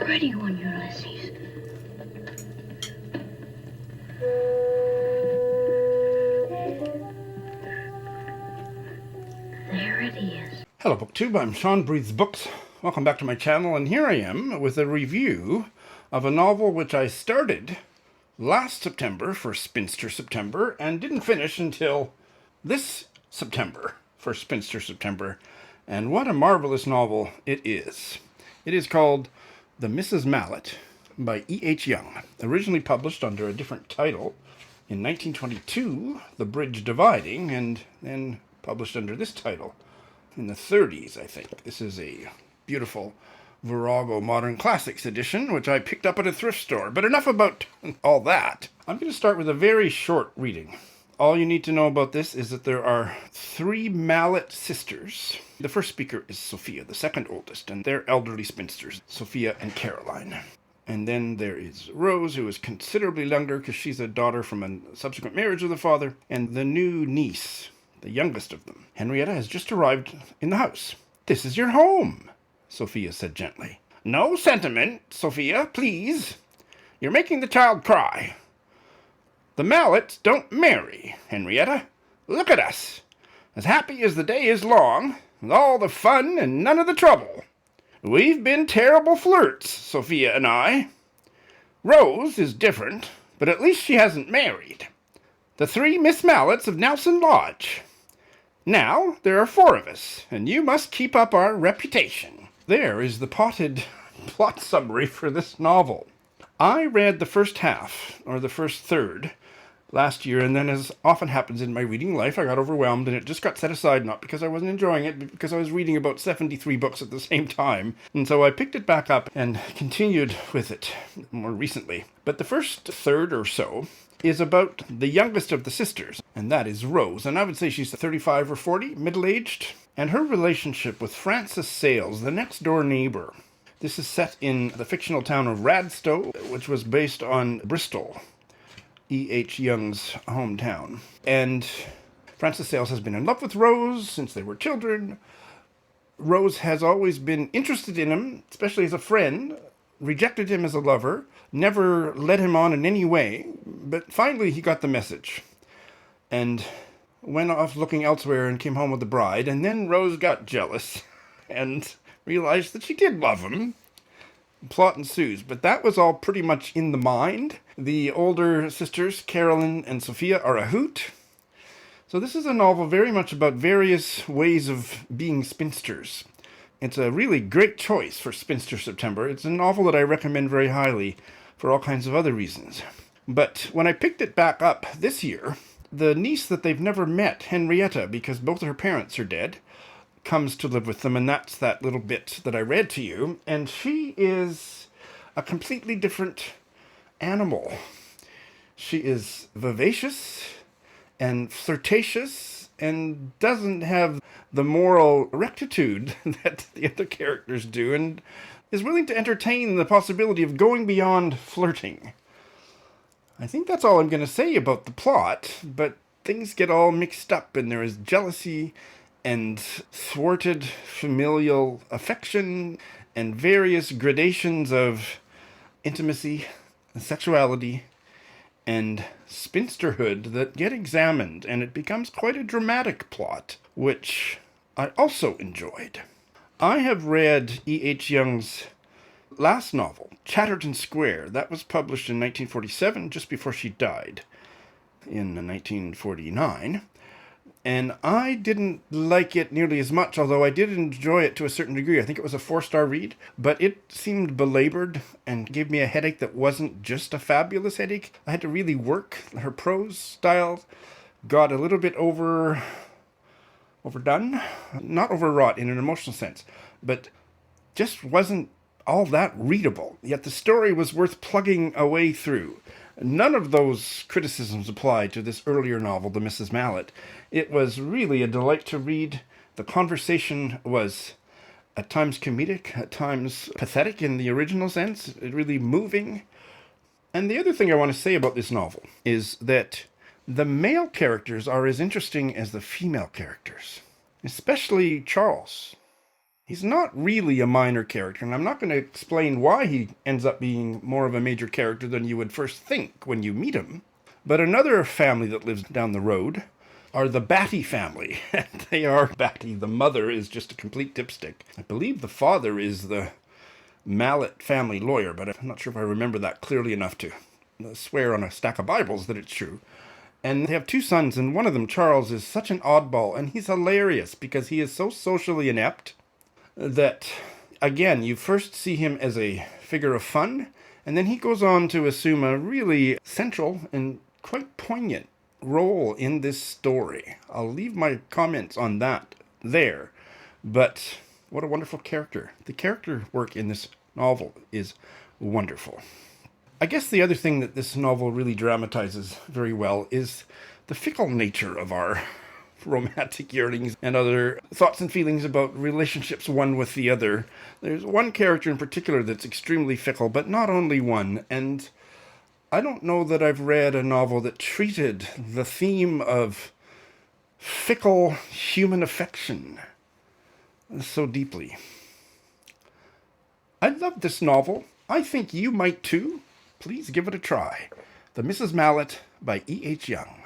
pretty one, Ulysses. There it is. Hello BookTube, I'm Sean Breathes Books. Welcome back to my channel, and here I am with a review of a novel which I started last September for Spinster September and didn't finish until this September for Spinster September. And what a marvelous novel it is. It is called The Misses Mallett by E.H. Young, originally published under a different title in 1922, The Bridge Dividing, and then published under this title in the 30s, I think. This is a beautiful Virago Modern Classics edition, which I picked up at a thrift store. But enough about all that. I'm going to start with a very short reading. All you need to know about this is that there are 3 Mallett sisters. The first speaker is Sophia, the second oldest, and they're elderly spinsters, Sophia and Caroline. And then there is Rose, who is considerably younger because she's a daughter from a subsequent marriage with the father, and the new niece, the youngest of them. Henrietta has just arrived in the house. "This is your home," Sophia said gently. "No sentiment, Sophia, please. You're making the child cry. The Malletts don't marry, Henrietta. Look at us, as happy as the day is long, with all the fun and none of the trouble. We've been terrible flirts, Sophia and I. Rose is different, but at least she hasn't married. The 3 Miss Malletts of Nelson Lodge. Now there are 4 of us, and you must keep up our reputation." There is the potted plot summary for this novel. I read the first half, or the first third, last year, and then, as often happens in my reading life, I got overwhelmed and it just got set aside, not because I wasn't enjoying it, but because I was reading about 73 books at the same time. And so I picked it back up and continued with it more recently. But the first third or so is about the youngest of the sisters, and that is Rose. And I would say she's 35 or 40, middle-aged, and her relationship with Francis Sales, the next-door neighbor. This is set in the fictional town of Radstow, which was based on Bristol, E.H. Young's hometown. And Francis Sales has been in love with Rose since they were children. Rose has always been interested in him, especially as a friend, rejected him as a lover, never led him on in any way, but finally he got the message and went off looking elsewhere and came home with the bride. And then Rose got jealous and realized that she did love him. Plot ensues, but that was all pretty much in the mind. The older sisters, Caroline and Sophia, are a hoot. So this is a novel very much about various ways of being spinsters. It's a really great choice for Spinster September. It's a novel that I recommend very highly for all kinds of other reasons. But when I picked it back up this year, the niece that they've never met, Henrietta, because both of her parents are dead, comes to live with them, and that's that little bit that I read to you. And she is a completely different animal. She is vivacious and flirtatious and doesn't have the moral rectitude that the other characters do, and is willing to entertain the possibility of going beyond flirting. I think that's all I'm going to say about the plot, but things get all mixed up, and there is jealousy and thwarted familial affection and various gradations of intimacy, sexuality, and spinsterhood that get examined, and it becomes quite a dramatic plot, which I also enjoyed. I have read E.H. Young's last novel, Chatterton Square. That was published in 1947, just before she died in 1949. And I didn't like it nearly as much, although I did enjoy it to a certain degree. I think it was a 4-star read, but it seemed belabored and gave me a headache that wasn't just a fabulous headache. I had to really work. Her prose style got a little bit overdone, not overwrought in an emotional sense, but just wasn't all that readable. Yet the story was worth plugging a way through. None of those criticisms apply to this earlier novel, The Misses Mallett. It was really a delight to read. The conversation was at times comedic, at times pathetic in the original sense, really moving. And the other thing I want to say about this novel is that the male characters are as interesting as the female characters, especially Charles. He's not really a minor character, and I'm not going to explain why he ends up being more of a major character than you would first think when you meet him. But another family that lives down the road are the Batty family. They are Batty. The mother is just a complete dipstick. I believe the father is the Mallett family lawyer, but I'm not sure if I remember that clearly enough to swear on a stack of Bibles that it's true. And they have two sons, and one of them, Charles, is such an oddball, and he's hilarious because he is so socially inept that, again, you first see him as a figure of fun, and then he goes on to assume a really central and quite poignant role in this story. I'll leave my comments on that there, but what a wonderful character. The character work in this novel is wonderful. I guess the other thing that this novel really dramatizes very well is the fickle nature of our romantic yearnings and other thoughts and feelings about relationships one with the other. There's one character in particular that's extremely fickle, but not only one, and I don't know that I've read a novel that treated the theme of fickle human affection so deeply. I love this novel. I think you might too. Please give it a try. The Misses Mallett by E.H. Young.